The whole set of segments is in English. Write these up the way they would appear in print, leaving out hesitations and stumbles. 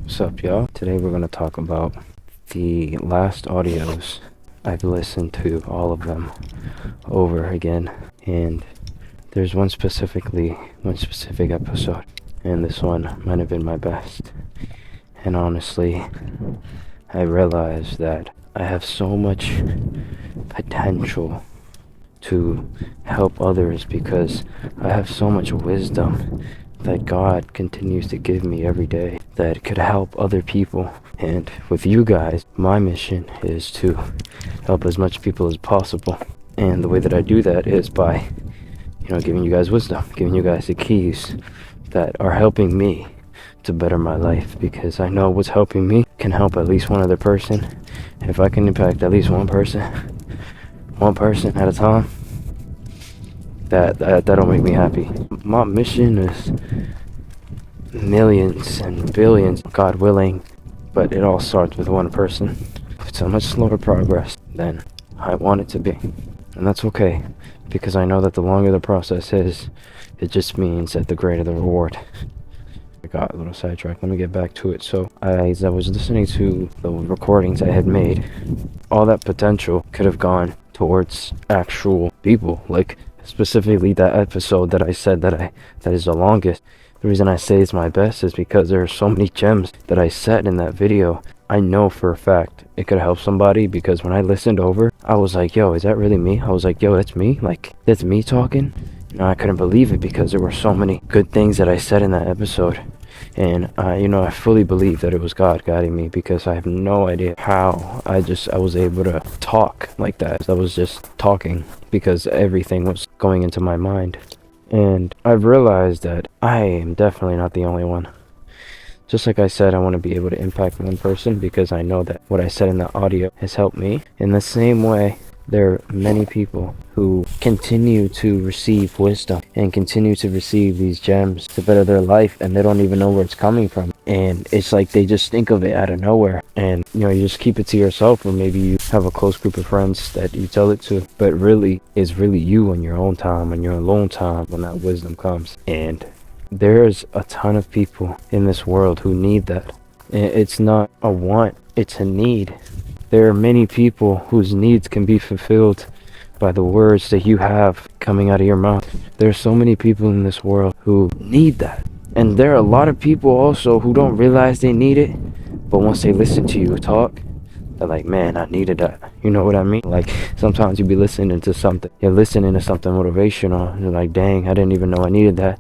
What's up, y'all? Today we're going to talk about the last audios. I've listened to all of them over again, and there's one specific episode, and this one might have been my best. And honestly, I realized that I have so much potential to help others because I have so much wisdom that God continues to give me every day that could help other people. And with you guys, my mission is to help as much people as possible. And the way that I do that is by, giving you guys wisdom, giving you guys the keys that are helping me to better my life, because I know what's helping me can help at least one other person. If I can impact at least one person at a time, that'll make me happy. My mission is millions and billions, God willing, but it all starts with one person. It's a much slower progress than I want it to be, and that's okay, because I know that the longer the process is, it just means that the greater the reward. I got a little sidetracked. Let me get back to it. So as I was listening to the recordings I had made, all that potential could have gone towards actual people, like specifically that episode that I said that is the longest. The reason I say it's my best is because there are so many gems that I said in that video. I know for a fact it could help somebody, because when I listened over, I was like, yo, is that really me? I was like, yo, that's me? Like, that's me talking? I couldn't believe it, because there were so many good things that I said in that episode. And I fully believe that it was God guiding me, because I have no idea how I was able to talk like that. I was just talking because everything was going into my mind. And I've realized that I am definitely not the only one. Just like I said, I want to be able to impact one person, because I know that what I said in the audio has helped me. In the same way, there are many people who continue to receive wisdom and continue to receive these gems to better their life, and they don't even know where it's coming from. And it's like they just think of it out of nowhere. And, you just keep it to yourself, or maybe you have a close group of friends that you tell it to. But really, it's really you on your own time, on your alone time, when that wisdom comes. And there's a ton of people in this world who need that. It's not a want, it's a need. There are many people whose needs can be fulfilled by the words that you have coming out of your mouth. There are so many people in this world who need that. And there are a lot of people also who don't realize they need it, but once they listen to you talk, they're like, man, I needed that. You know what I mean? Like, sometimes you be listening to something motivational, and you're like, dang, I didn't even know I needed that.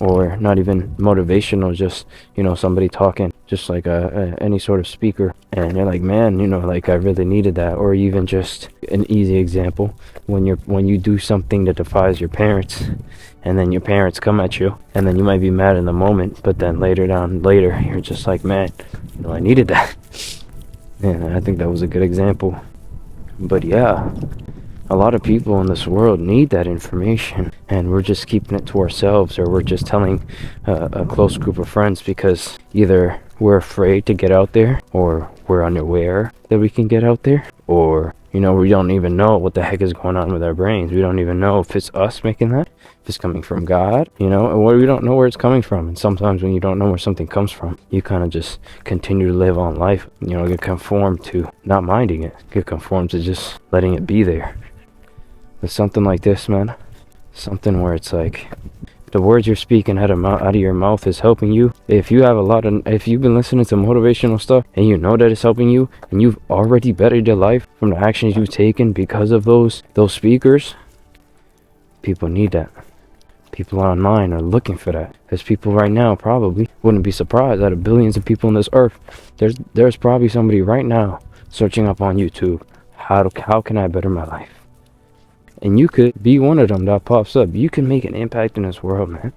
Or not even motivational, just somebody talking, just like any sort of speaker, and you're like, man, like, I really needed that. Or even just an easy example, when you do something that defies your parents, and then your parents come at you, and then you might be mad in the moment, but then later you're just like, man, I needed that. And I think that was a good example. But yeah, a lot of people in this world need that information, and we're just keeping it to ourselves, or we're just telling a close group of friends, because either we're afraid to get out there, or we're unaware that we can get out there, or we don't even know what the heck is going on with our brains. We don't even know if it's us making that, if it's coming from God, or we don't know where it's coming from. And sometimes when you don't know where something comes from, you kind of just continue to live on life, get conformed to not minding it, get conformed to just letting it be there. But something like this, man, something where it's like the words you're speaking out of your mouth is helping you. If you've been listening to motivational stuff, and you know that it's helping you, and you've already bettered your life from the actions you've taken because of those speakers, people need that. People online are looking for that. There's people right now, probably wouldn't be surprised, out of billions of people on this earth, there's probably somebody right now searching up on YouTube, how can I better my life? And you could be one of them that pops up. You can make an impact in this world, man.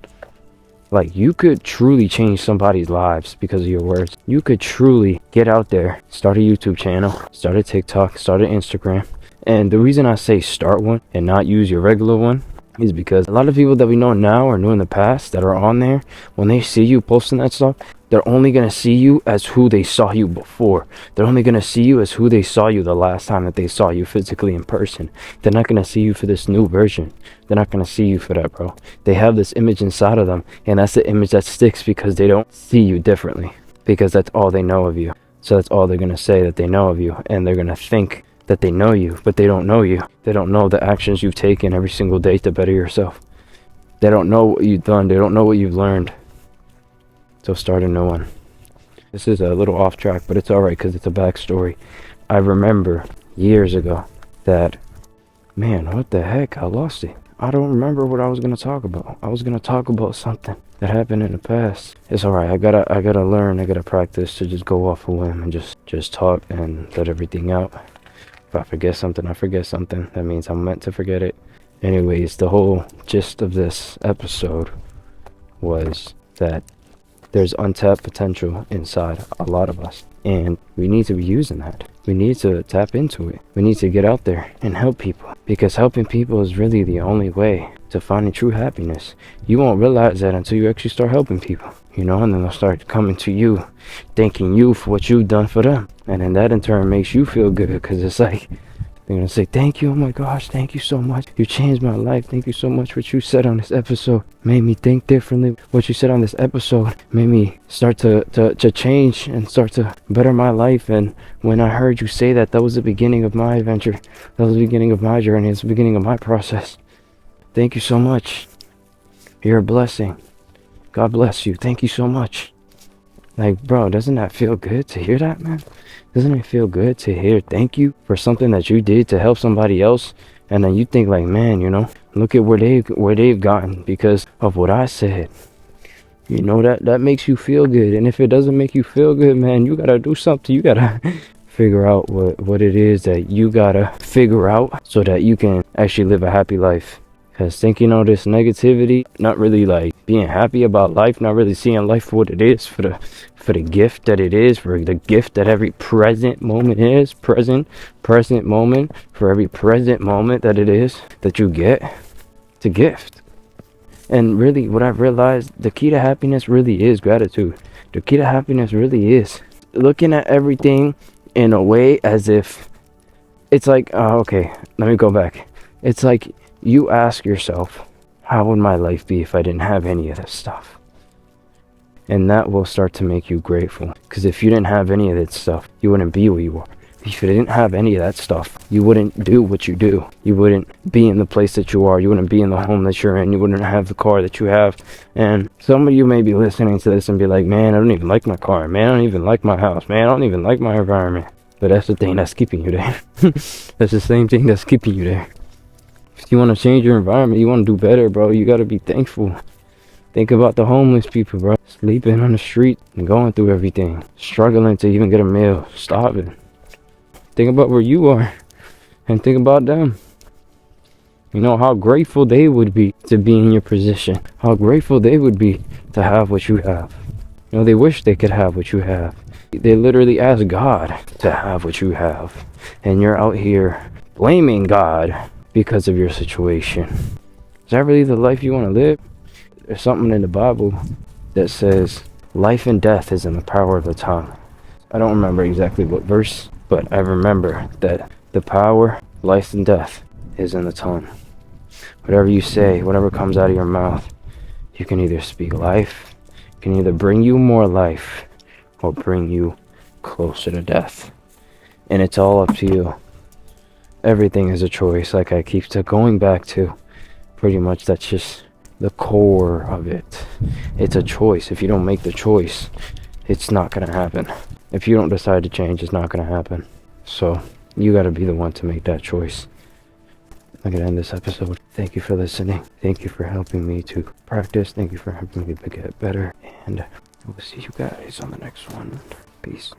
Like, you could truly change somebody's lives because of your words. You could truly get out there, start a YouTube channel, start a TikTok, start an Instagram. And the reason I say start one and not use your regular one is because a lot of people that we know now or knew in the past that are on there, when they see you posting that stuff, they're only going to see you as who they saw you before. They're only going to see you as who they saw you the last time that they saw you physically in person. They're not going to see you for this new version. They're not going to see you for that, bro. They have this image inside of them, and that's the image that sticks because they don't see you differently. because that's all they know of you. So that's all they're going to say that they know of you, and they're going to think that they know you, but they don't know you. They don't know the actions you've taken every single day to better yourself. They don't know what you've done. They don't know what you've learned. So start a new one. This is a little off track, but it's alright because it's a backstory. I remember years ago that, man, what the heck? I lost it. I don't remember what I was going to talk about. I was going to talk about something that happened in the past. It's alright. I gotta learn. I gotta practice to just go off a whim and just talk and let everything out. If I forget something, I forget something. That means I'm meant to forget it. Anyways, the whole gist of this episode was that there's untapped potential inside a lot of us, and we need to be using that. We need to tap into it. We need to get out there and help people, because helping people is really the only way to finding true happiness. You won't realize that until you actually start helping people, and then they'll start coming to you, thanking you for what you've done for them, and then that in turn makes you feel good, because it's like they're gonna say, thank you, oh my gosh, thank you so much, you changed my life, thank you so much. What you said on this episode made me think differently. What you said on this episode made me start to change and start to better my life. And when I heard you say that, that was the beginning of my adventure. That was the beginning of my journey. It's the beginning of my process. Thank you so much. You're a blessing. God bless you. Thank you so much. Like, bro, doesn't that feel good to hear that, man? Doesn't it feel good to hear thank you for something that you did to help somebody else? And then you think like, man, look at where they've gotten because of what I said. That makes you feel good. And if it doesn't make you feel good, man, you gotta do something. You gotta figure out what it is that you gotta figure out so that you can actually live a happy life. Because thinking all this negativity, not really like being happy about life, not really seeing life for what it is, for the gift that it is, for the gift that every present moment is, present moment, for every present moment that it is that you get, it's a gift. And really, what I've realized, the key to happiness really is gratitude. The key to happiness really is looking at everything in a way as if it's like, okay, let me go back. It's like you ask yourself, how would my life be if I didn't have any of this stuff? And that will start to make you grateful. Because if you didn't have any of that stuff, you wouldn't be where you are. If you didn't have any of that stuff, you wouldn't do what you do. You wouldn't be in the place that you are. You wouldn't be in the home that you're in. You wouldn't have the car that you have. And some of you may be listening to this and be like, man, I don't even like my car. Man, I don't even like my house. Man, I don't even like my environment. But that's the thing that's keeping you there. That's the same thing that's keeping you there. If you want to change your environment, you want to do better, bro, you got to be thankful. Think about the homeless people, bro. Sleeping on the street and going through everything. Struggling to even get a meal. Starving. Think about where you are. And think about them. How grateful they would be to be in your position. How grateful they would be to have what you have. They wish they could have what you have. They literally ask God to have what you have. And you're out here blaming God because of your situation. Is that really the life you want to live? There's something in the Bible that says life and death is in the power of the tongue. I don't remember exactly what verse, but I remember that the power, life and death is in the tongue. Whatever you say, whatever comes out of your mouth, you can either speak life, can either bring you more life or bring you closer to death. And it's all up to you. Everything is a choice, like I keep going back to. Pretty much that's just the core of it. It's a choice. If you don't make the choice, it's not going to happen. If you don't decide to change, it's not going to happen. So you got to be the one to make that choice. I'm going to end this episode. Thank you for listening. Thank you for helping me to practice. Thank you for helping me to get better. And I will see you guys on the next one. Peace.